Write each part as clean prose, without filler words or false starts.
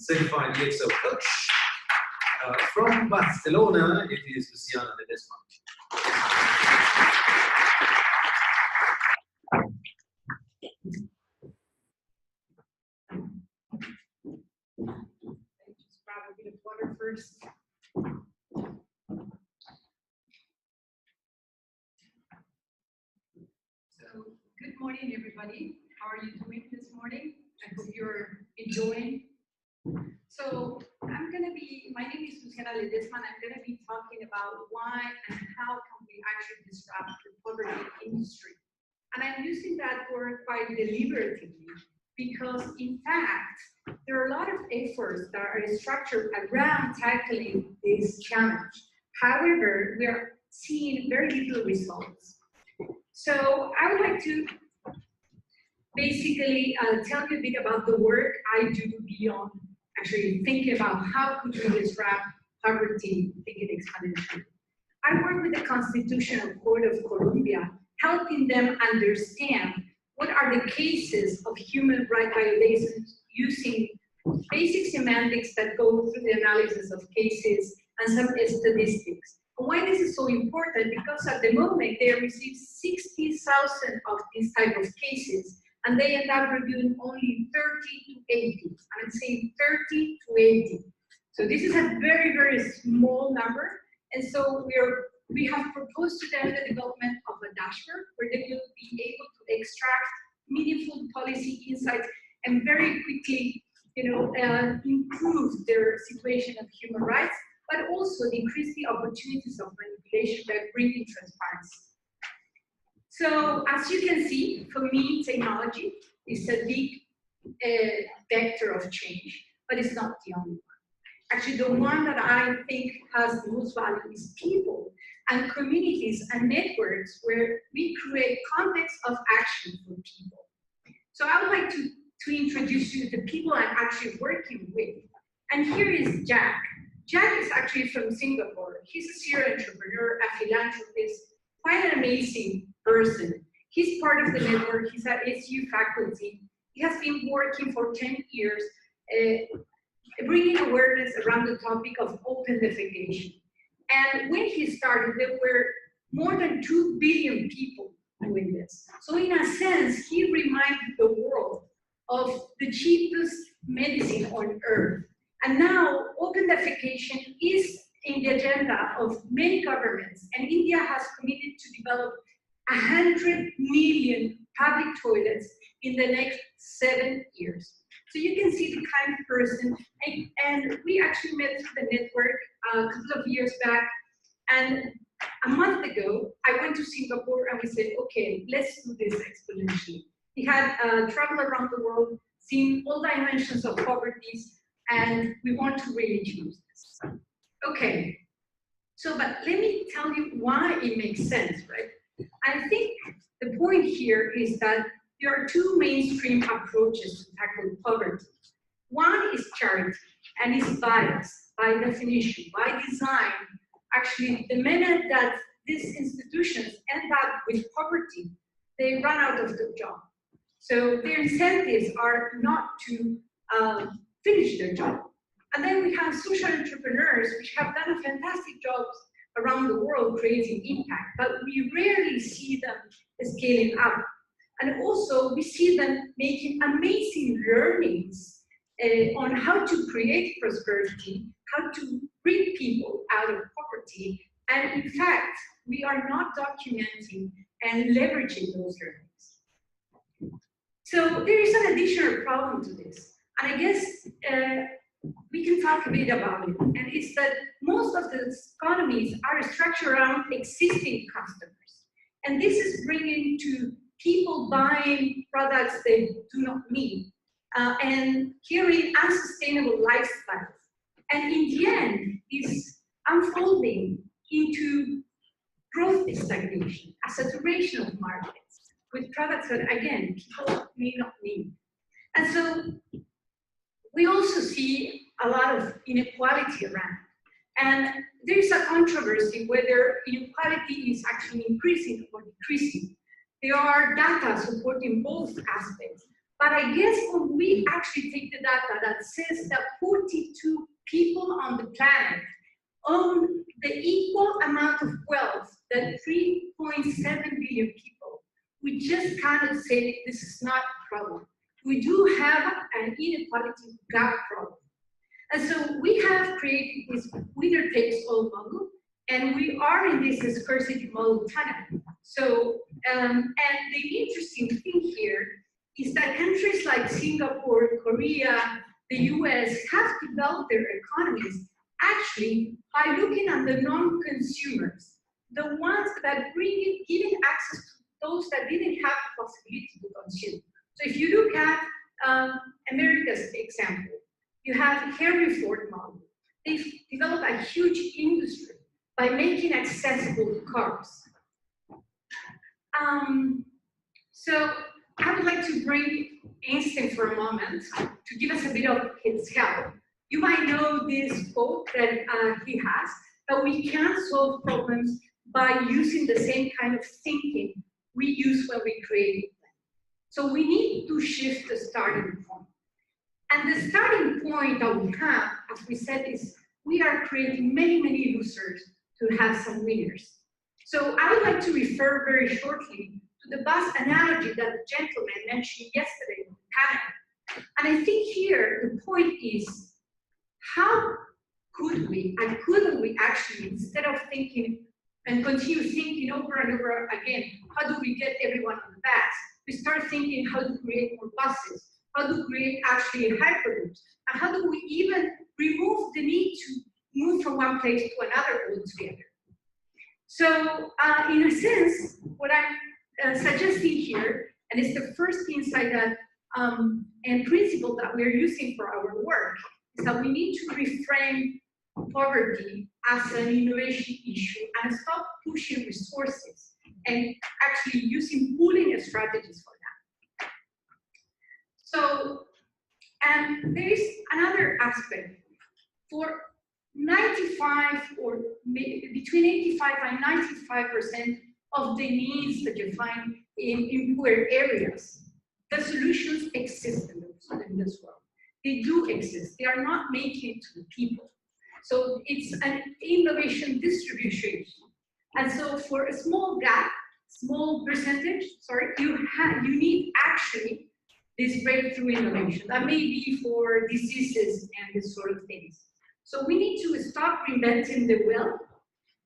certified EXO coach. From Barcelona, it is Luciana Ledesma. Just grab a bit of water first. So, good morning, everybody. How are you doing this morning? I hope you're enjoying. So, my name is Luciana Ledesma, and I'm going to be talking about why and how can we actually disrupt the poverty industry. And I'm using that word quite deliberately because, in fact, there are a lot of efforts that are structured around tackling this challenge. However, we are seeing very little results. So I would like to basically tell you a bit about the work I do beyond actually thinking about how could we disrupt poverty, thinking exponentially. I work with the Constitutional Court of Colombia, helping them understand what are the cases of human rights violations using basic semantics that go through the analysis of cases and some statistics. And why this is so important? Because at the moment they receive 60,000 of these type of cases, and they end up reviewing only 30 to 80. I'm saying 30 to 80. So this is a very, very small number. And so we have proposed to them the development of a dashboard where they will be able to extract meaningful policy insights and very quickly, improve their situation of human rights, but also decrease the opportunities of manipulation by bringing transparency. So as you can see, for me, technology is a big vector of change, but it's not the only one. Actually, the one that I think has the most value is people and communities and networks where we create context of action for people. So I would like to introduce you to the people I'm actually working with. And here is Jack. Jack is actually from Singapore. He's a serial entrepreneur, a philanthropist, quite an amazing person. He's part of the network. He's at SU faculty. He has been working for 10 years, bringing awareness around the topic of open defecation. And when he started, there were more than 2 billion people doing this. So in a sense, he reminded the world of the cheapest medicine on earth. And now open defecation is in the agenda of many governments, and India has committed to develop 100 million public toilets in the next 7 years. So you can see the kind of person, and we actually met through the network a couple of years back, and a month ago, I went to Singapore and we said, okay, let's do this exponentially. We had traveled around the world, seen all dimensions of poverty, and we want to really choose this. Okay, so but let me tell you why it makes sense, right? I think the point here is that there are 2 mainstream approaches to tackle poverty. One is charity, and it's biased by definition, by design. Actually, the minute that these institutions end up with poverty, they run out of the job. So their incentives are not to finish their job. And then we have social entrepreneurs, which have done a fantastic job around the world creating impact, but we rarely see them scaling up. And also, we see them making amazing learnings on how to create prosperity, how to bring people out of poverty. And in fact, we are not documenting and leveraging those learnings. So there is an additional problem to this. And I guess we can talk a bit about it. And it's that most of the economies are structured around existing customers. And this is bringing to people buying products they do not need and carrying unsustainable lifestyles. And in the end, is unfolding into growth stagnation, a saturation of markets with products that, again, people may not need. And so we also see a lot of inequality around. And there is a controversy whether inequality is actually increasing or decreasing. There are data supporting both aspects. But I guess when we actually take the data that says that 42 people on the planet own the equal amount of wealth that 3.7 billion people, we just cannot say this is not a problem. We do have an inequality gap problem. And so we have created this winner takes all model, and we are in this scarcity model tunnel. So, and the interesting thing here is that countries like Singapore, Korea, the US have developed their economies actually by looking at the non-consumers, the ones that giving access to those that didn't have the possibility to consume. So if you look at America's example, you have Henry Ford model. They've developed a huge industry by making accessible cars. So I would like to bring Einstein for a moment to give us a bit of his help. You might know this quote that he has, that we can't solve problems by using the same kind of thinking we use when we create them. So we need to shift the starting point. And the starting point that we have, as we said, is we are creating many, many losers to have some winners. So I would like to refer very shortly to the bus analogy that the gentleman mentioned yesterday in the panel. And I think here the point is, how could we and couldn't we actually, instead of thinking and continue thinking over and over again, how do we get everyone on the bus, we start thinking how to create more buses, how to create actually hyperloops, and how do we even remove the need to move from one place to another altogether. So in a sense, what I'm suggesting here, and it's the first insight that and principle that we're using for our work, is that we need to reframe poverty as an innovation issue and stop pushing resources and actually using pooling strategies for that. So, and there is another aspect. For 95 or between 85 and 95% of the needs that you find in poor areas, the solutions exist in this world. They do exist. They are not making it to the people. So it's an innovation distribution issue. And so for a small gap, small percentage, you need actually this breakthrough innovation. That may be for diseases and this sort of things. So we need to stop reinventing the wheel,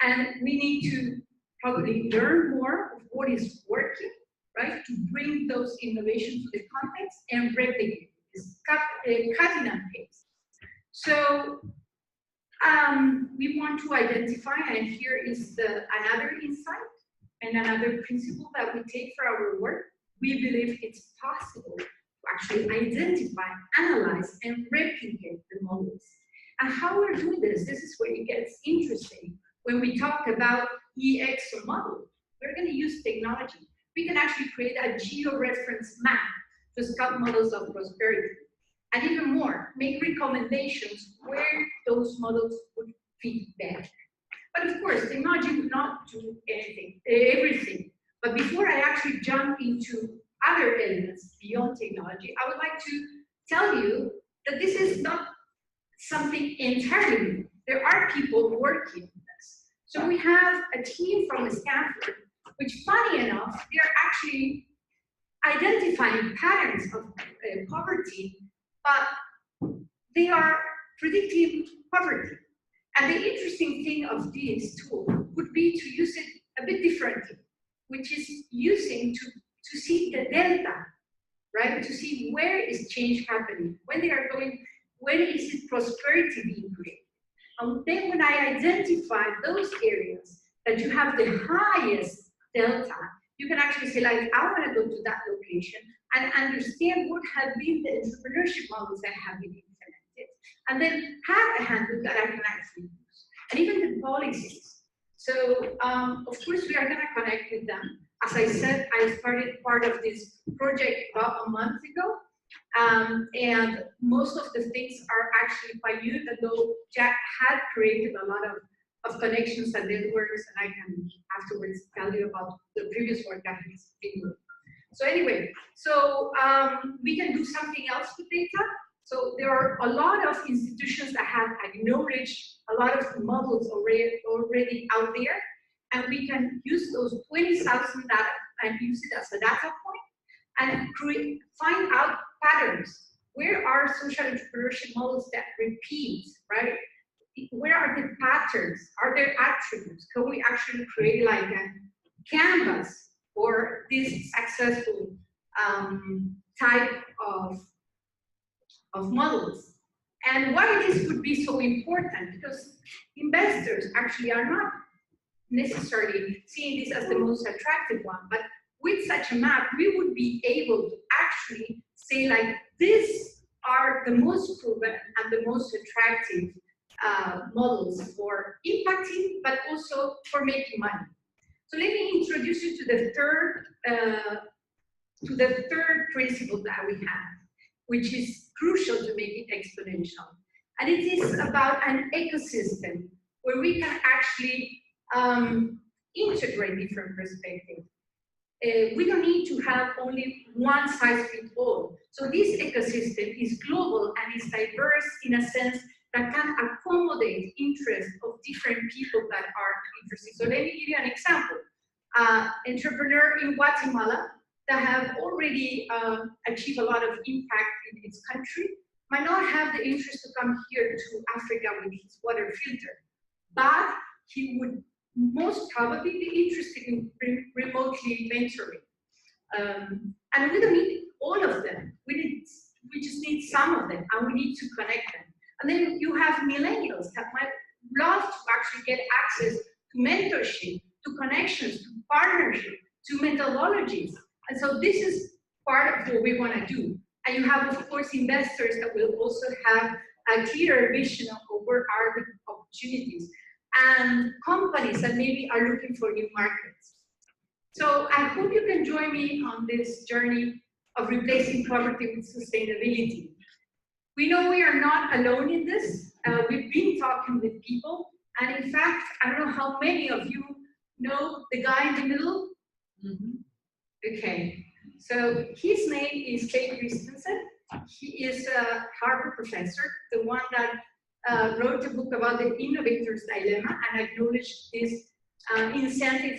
and we need to probably learn more of what is working, right? To bring those innovations to the context and break the game. It's cutting and paste. So we want to identify, and here is another insight and another principle that we take for our work. We believe it's possible to actually identify, analyze, and replicate the models. And how we're doing this is where it gets interesting. When we talk about EX or model, we're going to use technology. We can actually create a geo-reference map to scout models of prosperity. And even more, make recommendations where those models would fit better. But of course, technology would not do everything. But before I actually jump into other elements beyond technology, I would like to tell you that this is not something entirely new. There are people working on this. So we have a team from Stanford, which, funny enough, they are actually identifying patterns of poverty, but they are predicting poverty. And the interesting thing of this tool would be to use it a bit differently, which is using to see the delta, right? To see where is change happening, when they are going, where is it prosperity being created? And then when I identify those areas that you have the highest delta, you can actually say, like, I want to go to that location and understand what have been the entrepreneurship models that have been implemented, and then have a handbook that I can actually use, and even the policies. So, of course, we are going to connect with them. As I said, I started part of this project about a month ago, and most of the things are actually by you, although Jack had created a lot of connections and networks, and I can afterwards tell you about the previous work that he's been doing. So anyway, we can do something else with data. So there are a lot of institutions that have acknowledged a lot of models already out there, and we can use those 20,000 data and use it as a data point and find out patterns. Where are social entrepreneurship models that repeat, right? Where are the patterns? Are there attributes? Can we actually create like a canvas for this successful type of models? And why this would be so important? Because investors actually are not necessarily seeing this as the most attractive one, but with such a map, we would be able to actually say like, these are the most proven and the most attractive models for impacting, but also for making money. So let me introduce you to the third principle that we have, which is crucial to make it exponential. And it is about an ecosystem where we can actually integrate different perspectives. We don't need to have only one size fits all. So this ecosystem is global and is diverse in a sense that can accommodate interests of different people that are interested. So let me give you an example. Entrepreneur in Guatemala that have already achieved a lot of impact in its country might not have the interest to come here to Africa with his water filter, but he would most probably be interested in remotely mentoring. And we don't need all of them. We just need some of them, and we need to connect them. And then you have millennials that might love to actually get access to mentorship, to connections, to partnership, to methodologies. And so this is part of what we want to do. And you have, of course, investors that will also have a clearer vision of where are the opportunities, and companies that maybe are looking for new markets. So I hope you can join me on this journey of replacing poverty with sustainability. We know we are not alone in this. We've been talking with people, and in fact, I don't know how many of you know the guy in the middle. Okay, so his name is Clay Christensen. He is a Harvard professor, the one that wrote a book about the innovator's dilemma and acknowledged this incentive,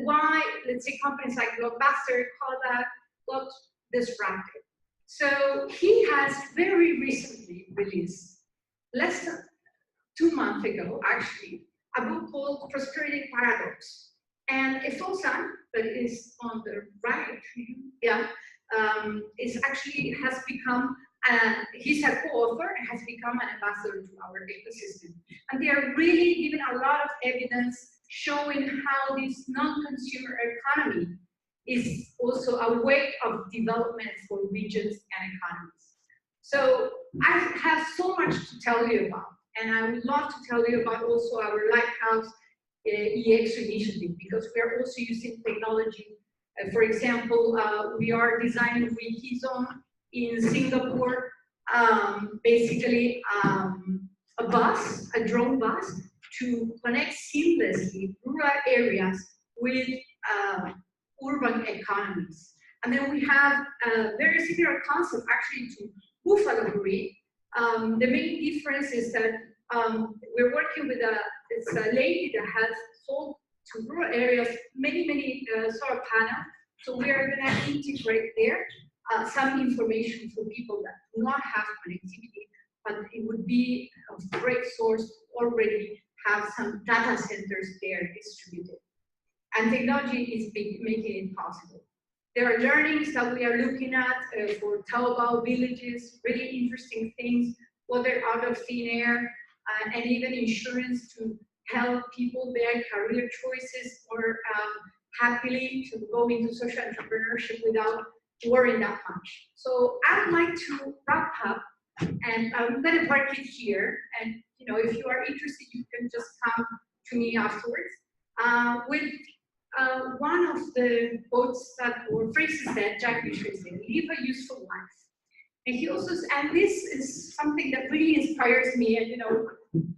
why, let's say, companies like Blockbuster, Kodak got disrupted. So he has very recently released, less than 2 months ago, actually, a book called Prosperity Paradox. And Efosan, that is on the right, is actually has become, he's a co-author and has become an ambassador to our ecosystem. And they are really giving a lot of evidence showing how this non-consumer economy is also a way of development for regions and economies. So I have so much to tell you about, and I would love to tell you about also our Lighthouse EX initiative, because we are also using technology. For example, we are designing Wikizone in Singapore, basically a bus, a drone bus, to connect seamlessly rural areas with urban economies. And then we have a very similar concept actually to Buffalo Grid. The main difference is that we're working with it's a lady that has sold to rural areas many solar panels. So we are going to integrate there some information for people that do not have connectivity, but it would be a great source to already have some data centers there distributed. And technology is making it possible. There are learnings that we are looking at for Taobao villages, really interesting things, water out of thin air, and even insurance to help people make career choices more happily to go into social entrepreneurship without worrying that much. So I would like to wrap up, and I'm going to park it here. And if you are interested, you can just come to me afterwards with one of the quotes or phrases that Jack Fisher said: "Live a useful life." And he also, and this is something that really inspires me, and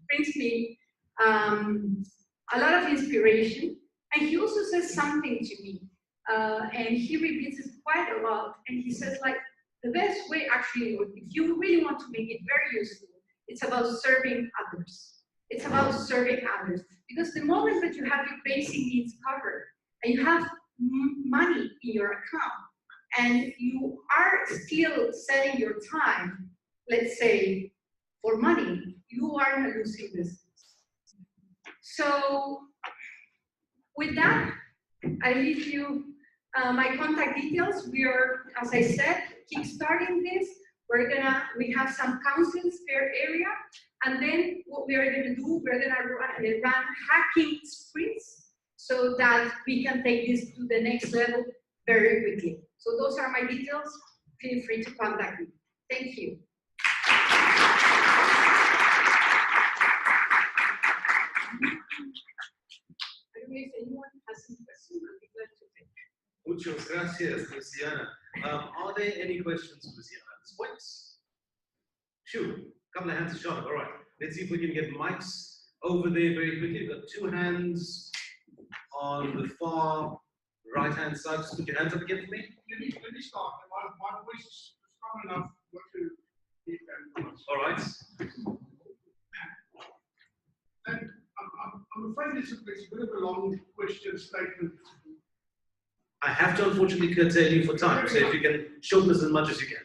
brings me a lot of inspiration. And he also says something to me and he repeats it quite a lot. And he says, like, the best way, actually, if you really want to make it very useful, it's about serving others. It's about serving others. Because the moment that you have your basic needs covered, and you have money in your account, and you are still selling your time, let's say, for money, you are in a losing business. So, with that, I leave you my contact details. We are, as I said, kickstarting this. We have some councils per area, and then what we are gonna do, we're gonna run hacking sprints so that we can take this to the next level very quickly. So those are my details. Feel free to contact me. Thank you. I don't know if anyone has some questions. I'd be glad to take. Muchas gracias, Luciana. Are there any questions for Luciana at this point? Sure. Couple of hands to Charlotte. All right. Let's see if we can get mics over there very quickly. We've got two hands on the far right-hand side. Just put your hands up again for me. Let me start. My voice is strong enough to keep that. All right. And I'm afraid it's a bit of a long question statement. I have to unfortunately curtail you for time, so if you can shorten this as much as you can.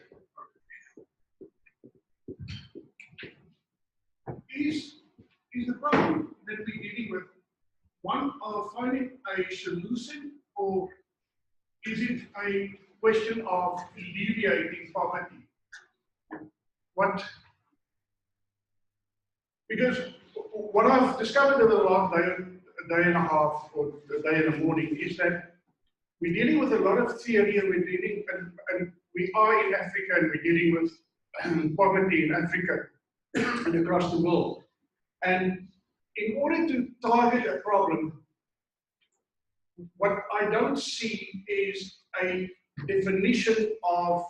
Is the problem that we're dealing with one of finding a solution, or is it a question of alleviating poverty? Because what I've discovered over the last day and a half or a day and a morning is that we're dealing with a lot of theory, and and we are in Africa, and we're dealing with poverty in Africa and across the world. And in order to target a problem, what I don't see is a definition of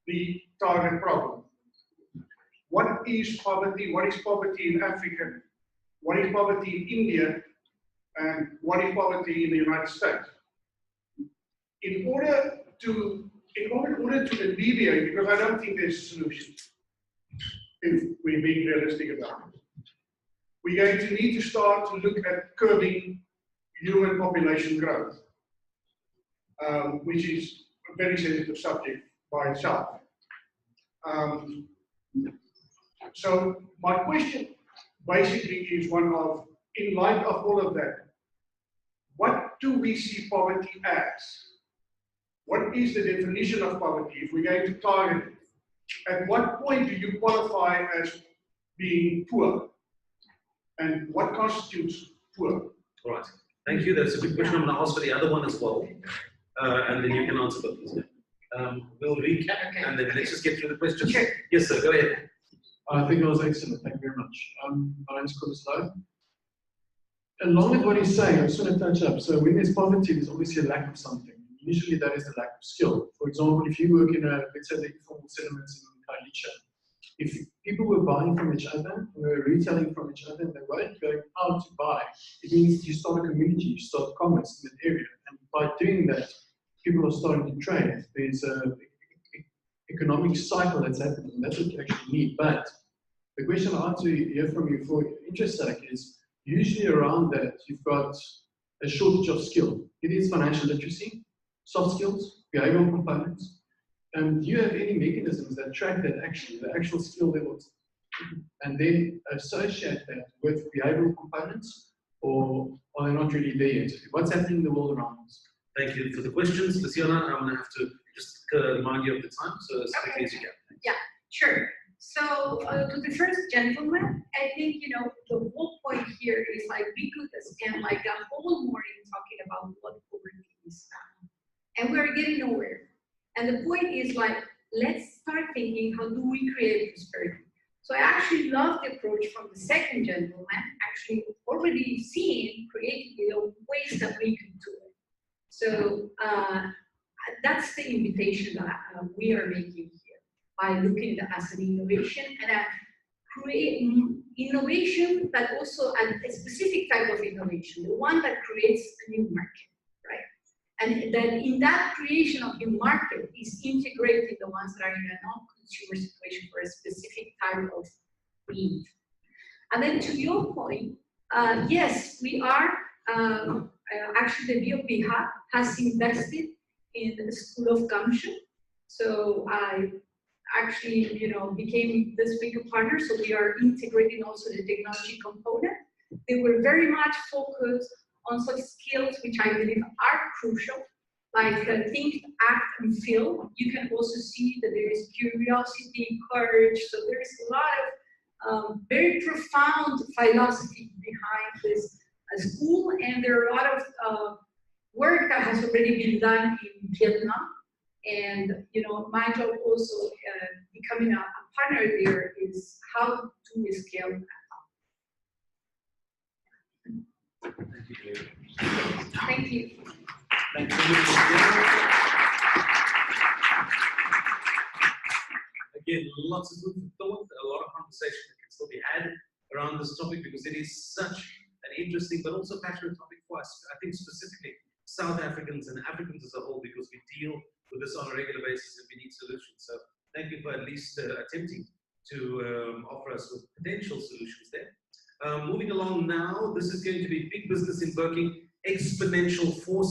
the target problem. What is poverty? What is poverty in Africa? What is poverty in India? And what is poverty in the United States? In order to alleviate, because I don't think there's a solution, if we're being realistic about it, we're going to need to start to look at curbing human population growth, which is a very sensitive subject by itself. So my question basically is one of, in light of all of that, what do we see poverty as? What is the definition of poverty if we're going to target it? At what point do you qualify as being poor? And what constitutes poor? All right. Thank you. That's a good question. I'm going to ask for the other one as well. And then you can answer both. We'll recap and then let's just get through the questions. Sure. Yes, sir. Go ahead. I think that was excellent. Thank you very much. My name is Cobus Lowe. Along with what he's saying, I just want to touch up. So when there's poverty, there's obviously a lack of something. Usually that is the lack of skill. For example, if you work in let's say the informal settlements in Khayelitsha, if people were buying from each other, were retailing from each other, and they weren't going out to buy, it means you start a community, you start commerce in that area. And by doing that, people are starting to trade. There's an economic cycle that's happening, and that's what you actually need. But the question I want to hear from you for interest sake is, usually around that, you've got a shortage of skill. It is financial literacy, soft skills, behavioral components. Do you have any mechanisms that track that actually, the actual skill levels, and then associate that with behavioral components, or are they not really there yet? What's happening in the world around us? Thank you for the questions. Luciana, I'm going to have to just remind you of the time, so as quickly as you can. Yeah, sure. So to the first gentleman, I think, the whole point here is like we could spend like a whole morning talking about what poverty is now. And we're getting nowhere. And the point is like, let's start thinking, how do we create prosperity? So I actually love the approach from the second gentleman, actually already seeing creatively the ways that we can do it. So that's the invitation that we are making here by looking at it as an innovation and create innovation, but also a specific type of innovation, the one that creates a new market, right? And then in that creation of new market is integrating the ones that are in a non-consumer situation for a specific type of need. And then to your point, yes, we are, actually the BOP has invested in the School of Gumption. So I actually, became this bigger partner. So we are integrating also the technology component. They were very much focused on such skills which I believe are crucial, like think, act, and feel. You can also see that there is curiosity, courage. So there is a lot of very profound philosophy behind this school, and there are a lot of work that has already been done in Vietnam. And my job also becoming a partner there is how do we scale that up. Thank you, Julia. Thank you. Thanks so much. Again, lots of food for thought, a lot of conversation that can still be had around this topic because it is such an interesting but also passionate topic for us. I think specifically South Africans and Africans as a whole, because we deal with this on a regular basis and we need solutions. So thank you for at least attempting to offer us with potential solutions there. Moving along now, this is going to be big business in working exponential forces.